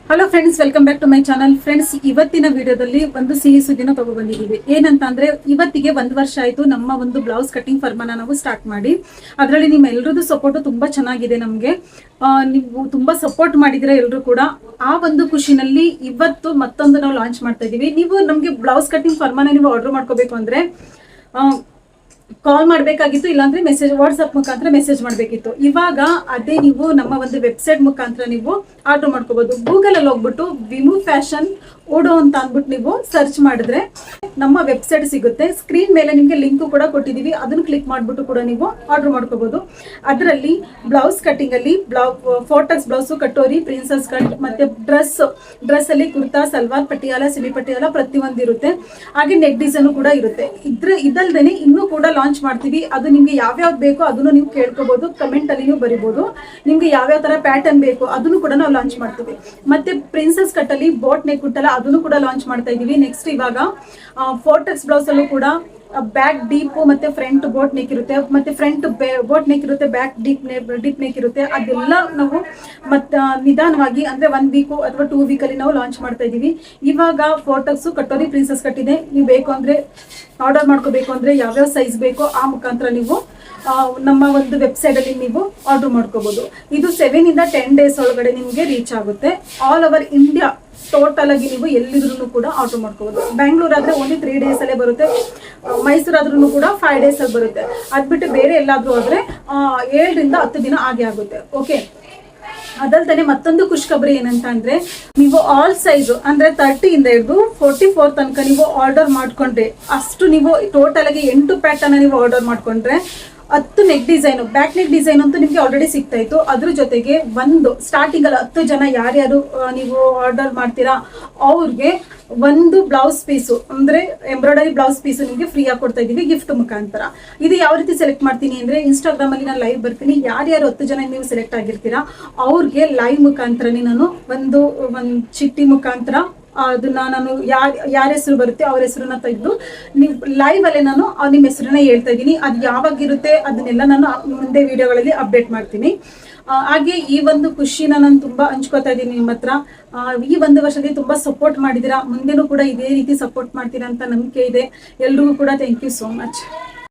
Hello friends, welcome back to my channel. Friends, ಇವತ್ತಿನ ವಿಡಿಯೋದಲ್ಲಿ ಒಂದು ಸಿಹಿ ಸುದ್ದಿನ ತಗೊಬಂದಿದ್ದೀವಿ. ಏನಂತ ಅಂದ್ರೆ, ಇವತ್ತಿಗೆ 1 ವರ್ಷ ಆಯ್ತು ನಮ್ಮ ಒಂದು ಬ್ಲೌಸ್ ಕಟಿಂಗ್ ಫರ್ಮನ್ನ ನಾವು ಸ್ಟಾರ್ಟ್ ಮಾಡಿ. ಅದರಲ್ಲಿ ನಿಮ್ಮ ಎಲ್ಲರದ್ದು ಸಪೋರ್ಟ್ ತುಂಬಾ ಚೆನ್ನಾಗಿದೆ. ನಮಗೆ ನೀವು ತುಂಬಾ ಸಪೋರ್ಟ್ ಮಾಡಿದಿರ ಎಲ್ಲರೂ ಕೂಡ. ಆ ಒಂದು ಖುಷಿನಲ್ಲಿ ಇವತ್ತು ಮತ್ತೊಂದು ನಾವು ಲಾಂಚ್ ಮಾಡ್ತಾ ಇದೀವಿ. ನೀವು ನಮಗೆ ಬ್ಲೌಸ್ ಕಟಿಂಗ್ ಫರ್ಮನ್ನ ನೀವು ಆರ್ಡರ್ ಮಾಡ್ಕೋಬೇಕು ಅಂದ್ರೆ ಕಾಲ್ ಮಾಡಬೇಕಾಗಿತ್ತು, ಇಲ್ಲಾಂದ್ರೆ ಮೆಸೇಜ್ ವಾಟ್ಸ್ಆಪ್ ಮುಖಾಂತರ ಮೆಸೇಜ್ ಮಾಡಬೇಕಿತ್ತು. ಇವಾಗ ಅದೇ ನೀವು ನಮ್ಮ ಒಂದು ವೆಬ್ಸೈಟ್ ಮುಖಾಂತರ ನೀವು ಆರ್ಡರ್ ಮಾಡ್ಕೋಬಹುದು. ಗೂಗಲ್ ಅಲ್ಲಿ ಹೋಗ್ಬಿಟ್ಟು ವಿಮು ಫ್ಯಾಷನ್ ಓಡೋ ಅಂತ ಅಂದ್ಬಿಟ್ಟು ನೀವು ಸರ್ಚ್ ಮಾಡಿದ್ರೆ ನಮ್ಮ ವೆಬ್ಸೈಟ್ ಸಿಗುತ್ತೆ. ಸ್ಕ್ರೀನ್ ಮೇಲೆ ನಿಮಗೆ ಲಿಂಕ್ ಕೂಡ ಕೊಟ್ಟಿದೀವಿ, ಅದನ್ನು ಕ್ಲಿಕ್ ಮಾಡಿಬಿಟ್ಟು ಕೂಡ ನೀವು ಆರ್ಡರ್ ಮಾಡ್ಕೋಬಹುದು. ಅದರಲ್ಲಿ ಬ್ಲೌಸ್ ಕಟಿಂಗ್ ಅಲ್ಲಿ ಫೋಟಕ್ಸ್ ಬ್ಲೌಸ್, ಕಟೋರಿ, ಪ್ರಿನ್ಸಸ್ ಕಟ್, ಮತ್ತೆ ಡ್ರೆಸ್ ಅಲ್ಲಿ ಕುರ್ತಾ, ಸಲ್ವಾರ್, ಪಟಿಯಾಲ, ಸೆಮಿ ಪಟಿಯಾಲ ಪ್ರತಿಯೊಂದು ಇರುತ್ತೆ. ಹಾಗೆ ನೆಕ್ ಡಿಸೈನ್ ಕೂಡ ಇರುತ್ತೆ. ಇದಲ್ದೇನೆ ಇನ್ನೂ ಕೂಡ ಲಾಂಚ್ ಮಾಡ್ತೀವಿ. ಅದು ನಿಮ್ಗೆ ಯಾವ್ಯಾವ್ದು ಬೇಕೋ ಅದನ್ನು ನೀವು ಕೇಳ್ಕೋಬಹುದು, ಕಮೆಂಟ್ ಅಲ್ಲಿ ನೀವು ಬರಿಬಹುದು. ನಿಮ್ಗೆ ಯಾವ್ಯಾವ ತರ ಪ್ಯಾಟರ್ನ್ ಬೇಕು ಅದನ್ನು ಕೂಡ ನಾವು ಲಾಂಚ್ ಮಾಡ್ತೀವಿ. ಮತ್ತೆ ಪ್ರಿನ್ಸಸ್ ಕಟ್ ಅಲ್ಲಿ ಬೋಟ್ ನೆಕ್ ಉಂಟಲ್ಲ, ಅದನ್ನು ಕೂಡ ಲಾಂಚ್ ಮಾಡ್ತಾ ಇದೀವಿ. ನೆಕ್ಸ್ಟ್ ಇವಾಗ ಫೋಟಕ್ಸ್ ಬ್ಲೌಸ್ ಅಲ್ಲೂ ಕೂಡ ಬ್ಯಾಕ್ ಡೀಪ್ ಮತ್ತೆ ಫ್ರಂಟ್ ಬೋಟ್ ನೆಕ್ ಇರುತ್ತೆ, ಮತ್ತೆ ಫ್ರಂಟ್ ಬೋಟ್ ನೆಕ್ ಇರುತ್ತೆ, ಬ್ಯಾಕ್ ಡೀಪ್ ನೆಕ್ ಇರುತ್ತೆ. ಅದೆಲ್ಲ ನಾವು ನಿಧಾನವಾಗಿ ಅಂದ್ರೆ 1 ವೀಕ್ ಅಥವಾ 2 ವೀಕ್ ಅಲ್ಲಿ ನಾವು ಲಾಂಚ್ ಮಾಡ್ತಾ ಇದೀವಿ. ಇವಾಗ ಫೋಟಕ್ಸ್, ಕಟೋರಿ, ಪ್ರಿನ್ಸಸ್ ಕಟ್ ಇದೆ. ನೀವು ಬೇಕು ಅಂದ್ರೆ ಆರ್ಡರ್ ಮಾಡ್ಕೋಬೇಕು ಅಂದ್ರೆ ಯಾವ್ಯಾವ ಸೈಜ್ ಬೇಕೋ ಆ ಮುಖಾಂತರ ನೀವು ನಮ್ಮ ಒಂದು ವೆಬ್ಸೈಟ್ ಅಲ್ಲಿ ನೀವು ಆರ್ಡರ್ ಮಾಡ್ಕೋಬಹುದು. ಇದು 7 ಇಂದ 10 ಡೇಸ್ ಒಳಗಡೆ ನಿಮಗೆ ರೀಚ್ ಆಗುತ್ತೆ. ಆಲ್ ಓವರ್ ಇಂಡಿಯಾ ಟೋಟಲ್ ಆಗಿ ನೀವು ಎಲ್ಲಿದ್ರು ಕೂಡ ಆರ್ಡರ್ ಮಾಡ್ಕೋಬಹುದು. ಬ್ಯಾಂಗ್ಳೂರ್ ಆದ್ರೆ ಓನ್ಲಿ 3 ಡೇಸ್ ಅಲ್ಲೇ ಬರುತ್ತೆ. ಮೈಸೂರು ಆದ್ರೂ ಕೂಡ 5 ಡೇಸ್ ಅಲ್ಲಿ ಬರುತ್ತೆ. ಅದ್ಬಿಟ್ಟು ಬೇರೆ ಎಲ್ಲಾದ್ರೂ ಆದ್ರೆ 7 ರಿಂದ 10 ದಿನ ಹಾಗೆ ಆಗುತ್ತೆ. ಓಕೆ, ಅದಲ್ದೇ ಮತ್ತೊಂದು ಖುಷಿಖಬರಿ ಏನಂತ ಅಂದ್ರೆ, ನೀವು ಆಲ್ ಸೈಜ್ ಅಂದ್ರೆ 30 ಇಂದ ಹಿಡಿದು 44 ತನಕ ನೀವು ಆರ್ಡರ್ ಮಾಡ್ಕೊಂಡ್ರೆ, ಅಷ್ಟು ನೀವು ಟೋಟಲ್ ಆಗಿ 8 ಪ್ಯಾಟರ್ನ್ ನೀವು ಆರ್ಡರ್ ಮಾಡ್ಕೊಂಡ್ರೆ 10 neck design, back neck design ಅಂತೂ ನಿಮ್ಗೆ ಆಲ್ರೆಡಿ ಸಿಗ್ತಾ ಇತ್ತು. ಅದ್ರ ಜೊತೆಗೆ ಒಂದು ಸ್ಟಾರ್ಟಿಂಗ್ ಅಲ್ಲಿ 10 ಜನ ಯಾರ್ಯಾರು ನೀವು ಆರ್ಡರ್ ಮಾಡ್ತೀರಾ ಅವ್ರಿಗೆ ಒಂದು ಬ್ಲೌಸ್ ಪೀಸು ಅಂದ್ರೆ ಎಂಬ್ರಾಯ್ಡರಿ ಬ್ಲೌಸ್ ಪೀಸು ನಿಮಗೆ ಫ್ರೀ ಆಗಿ ಕೊಡ್ತಾ ಇದೀವಿ ಗಿಫ್ಟ್ ಮುಖಾಂತರ. ಇದು ಯಾವ ರೀತಿ ಸೆಲೆಕ್ಟ್ ಮಾಡ್ತೀನಿ ಅಂದ್ರೆ, ಇನ್ಸ್ಟಾಗ್ರಾಮ್ ಅಲ್ಲಿ ನಾನು ಲೈವ್ ಬರ್ತೀನಿ. ಯಾರ್ಯಾರು 10 ಜನ ನೀವು ಸೆಲೆಕ್ಟ್ ಆಗಿರ್ತೀರಾ ಅವ್ರಿಗೆ ಲೈವ್ ಮುಖಾಂತರನೇ ನಾನು ಒಂದು ಚಿಟ್ಟಿ ಮುಖಾಂತರ ಅದನ್ನ ನಾನು ಯಾರ ಹೆಸರು ಬರುತ್ತೆ ಅವ್ರ ಹೆಸರನ್ನ ತೆಗೆದು ನೀವು ಲೈವ್ ಅಲ್ಲೇ ನಾನು ನಿಮ್ಮ ಹೆಸರನ್ನ ಹೇಳ್ತಾ ಇದ್ದೀನಿ. ಅದು ಯಾವಾಗಿರುತ್ತೆ ಅದನ್ನೆಲ್ಲ ನಾನು ಮುಂದೆ ವಿಡಿಯೋಗಳಲ್ಲಿ ಅಪ್ಡೇಟ್ ಮಾಡ್ತೀನಿ. ಹಾಗೆ ಈ ಒಂದು ಖುಷಿನ ನಾನು ತುಂಬಾ ಹಂಚ್ಕೋತಾ ಇದ್ದೀನಿ ನಿಮ್ಮ ಹತ್ರ. ಈ 1 ವರ್ಷದಲ್ಲಿ ತುಂಬಾ ಸಪೋರ್ಟ್ ಮಾಡಿದ್ದೀರಾ, ಮುಂದೆನೂ ಕೂಡ ಇದೇ ರೀತಿ ಸಪೋರ್ಟ್ ಮಾಡ್ತೀರಾ ಅಂತ ನಂಬಿಕೆ ಇದೆ. ಎಲ್ರಿಗೂ ಕೂಡ ಥ್ಯಾಂಕ್ ಯು ಸೋ ಮಚ್.